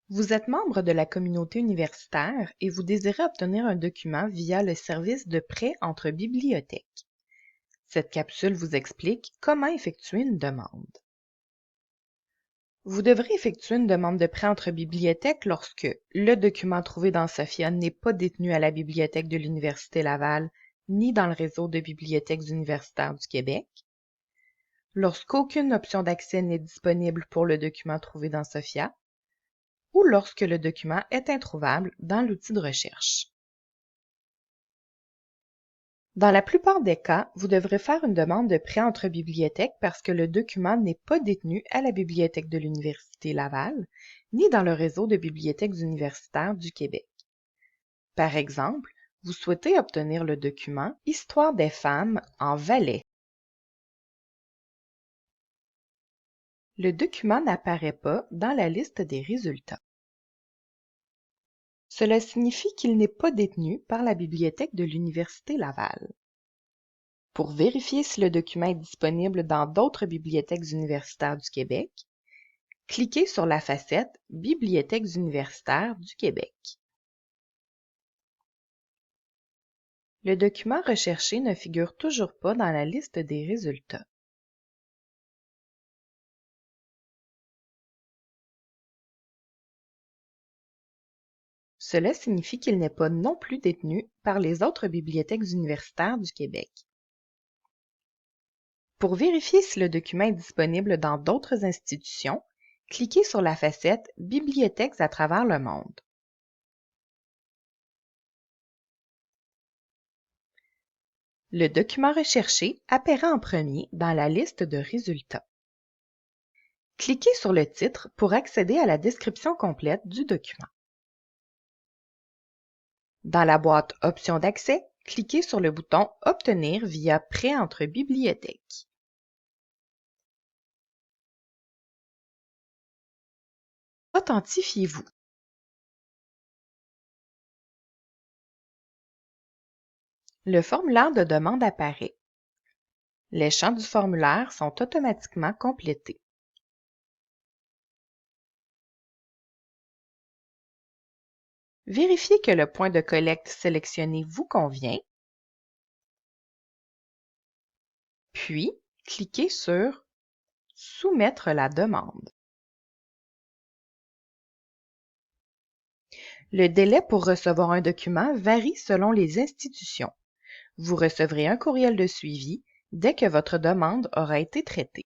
Vous êtes membre de la communauté universitaire et vous désirez obtenir un document via le service de prêt entre bibliothèques. Cette capsule vous explique comment effectuer une demande. Vous devrez effectuer une demande de prêt entre bibliothèques lorsque le document trouvé dans Sophia n'est pas détenu à la bibliothèque de l'Université Laval ni dans le réseau de bibliothèques universitaires du Québec, lorsqu'aucune option d'accès n'est disponible pour le document trouvé dans Sophia, ou lorsque le document est introuvable dans l'outil de recherche. Dans la plupart des cas, vous devrez faire une demande de prêt entre bibliothèques parce que le document n'est pas détenu à la Bibliothèque de l'Université Laval, ni dans le réseau de bibliothèques universitaires du Québec. Par exemple, vous souhaitez obtenir le document Histoire des femmes en Valais. Le document n'apparaît pas dans la liste des résultats. Cela signifie qu'il n'est pas détenu par la Bibliothèque de l'Université Laval. Pour vérifier si le document est disponible dans d'autres bibliothèques universitaires du Québec, cliquez sur la facette Bibliothèques universitaires du Québec. Le document recherché ne figure toujours pas dans la liste des résultats. Cela signifie qu'il n'est pas non plus détenu par les autres bibliothèques universitaires du Québec. Pour vérifier si le document est disponible dans d'autres institutions, cliquez sur la facette Bibliothèques à travers le monde. Le document recherché apparaît en premier dans la liste de résultats. Cliquez sur le titre pour accéder à la description complète du document. Dans la boîte Options d'accès, cliquez sur le bouton Obtenir via prêt entre bibliothèques. Authentifiez-vous. Le formulaire de demande apparaît. Les champs du formulaire sont automatiquement complétés. Vérifiez que le point de collecte sélectionné vous convient, puis cliquez sur Soumettre la demande. Le délai pour recevoir un document varie selon les institutions. Vous recevrez un courriel de suivi dès que votre demande aura été traitée.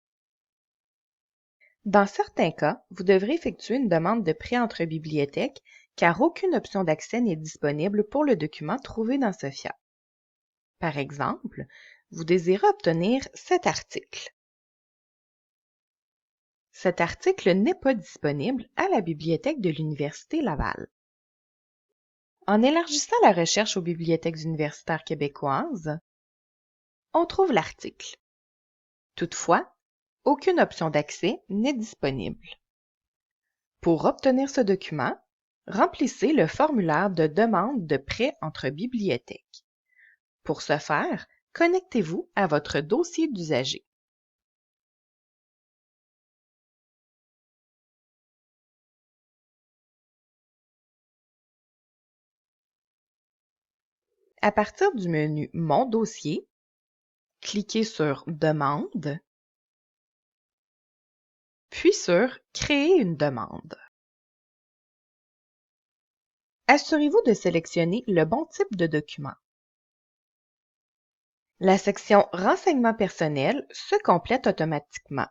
Dans certains cas, vous devrez effectuer une demande de prêt entre bibliothèques car aucune option d'accès n'est disponible pour le document trouvé dans Sophia. Par exemple, vous désirez obtenir cet article. Cet article n'est pas disponible à la bibliothèque de l'Université Laval. En élargissant la recherche aux bibliothèques universitaires québécoises, on trouve l'article. Toutefois, aucune option d'accès n'est disponible. Pour obtenir ce document, remplissez le formulaire de demande de prêt entre bibliothèques. Pour ce faire, connectez-vous à votre dossier d'usager. À partir du menu Mon dossier, cliquez sur Demande, puis sur Créer une demande. Assurez-vous de sélectionner le bon type de document. La section Renseignements personnels se complète automatiquement.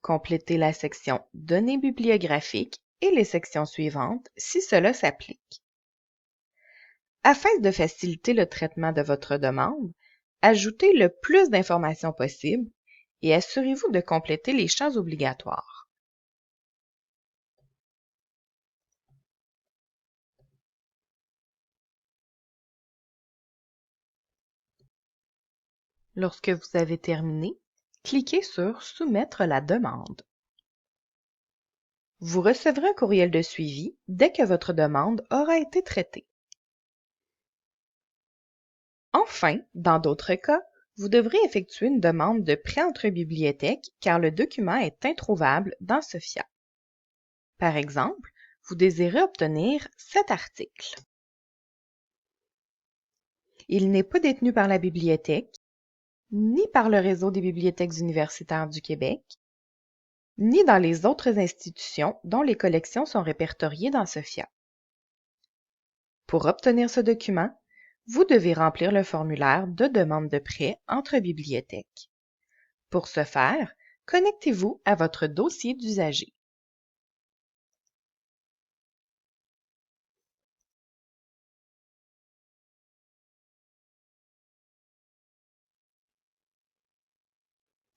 Complétez la section Données bibliographiques et les sections suivantes si cela s'applique. Afin de faciliter le traitement de votre demande, ajoutez le plus d'informations possible et assurez-vous de compléter les champs obligatoires. Lorsque vous avez terminé, cliquez sur Soumettre la demande. Vous recevrez un courriel de suivi dès que votre demande aura été traitée. Enfin, dans d'autres cas, vous devrez effectuer une demande de prêt entre bibliothèques car le document est introuvable dans Sophia. Par exemple, vous désirez obtenir cet article. Il n'est pas détenu par la bibliothèque, ni par le réseau des bibliothèques universitaires du Québec, ni dans les autres institutions dont les collections sont répertoriées dans Sophia. Pour obtenir ce document, vous devez remplir le formulaire de demande de prêt entre bibliothèques. Pour ce faire, connectez-vous à votre dossier d'usager.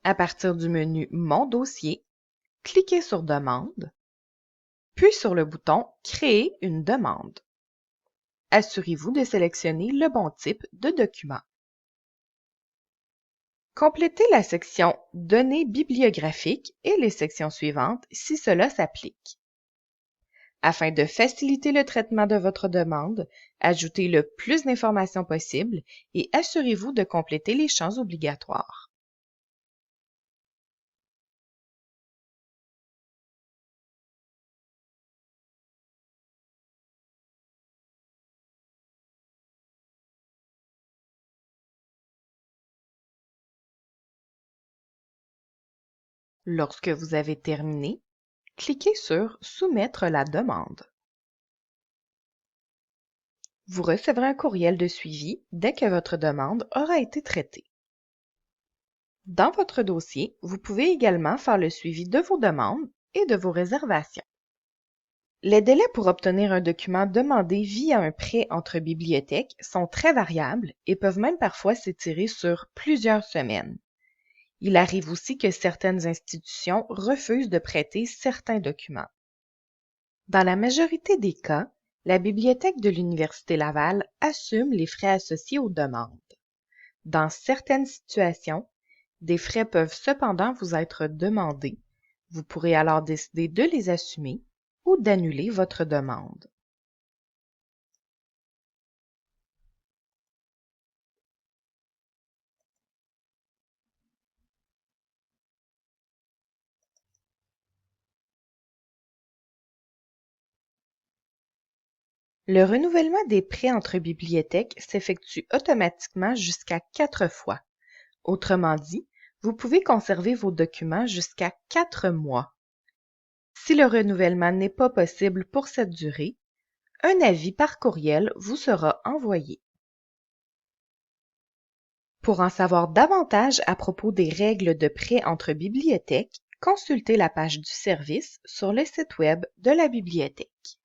À partir du menu Mon dossier, cliquez sur Demande, puis sur le bouton Créer une demande. Assurez-vous de sélectionner le bon type de document. Complétez la section Données bibliographiques et les sections suivantes si cela s'applique. Afin de faciliter le traitement de votre demande, ajoutez le plus d'informations possible et assurez-vous de compléter les champs obligatoires. Lorsque vous avez terminé, cliquez sur Soumettre la demande. Vous recevrez un courriel de suivi dès que votre demande aura été traitée. Dans votre dossier, vous pouvez également faire le suivi de vos demandes et de vos réservations. Les délais pour obtenir un document demandé via un prêt entre bibliothèques sont très variables et peuvent même parfois s'étirer sur plusieurs semaines. Il arrive aussi que certaines institutions refusent de prêter certains documents. Dans la majorité des cas, la Bibliothèque de l'Université Laval assume les frais associés aux demandes. Dans certaines situations, des frais peuvent cependant vous être demandés. Vous pourrez alors décider de les assumer ou d'annuler votre demande. Le renouvellement des prêts entre bibliothèques s'effectue automatiquement jusqu'à 4 fois. Autrement dit, vous pouvez conserver vos documents jusqu'à 4 mois. Si le renouvellement n'est pas possible pour cette durée, un avis par courriel vous sera envoyé. Pour en savoir davantage à propos des règles de prêt entre bibliothèques, consultez la page du service sur le site web de la bibliothèque.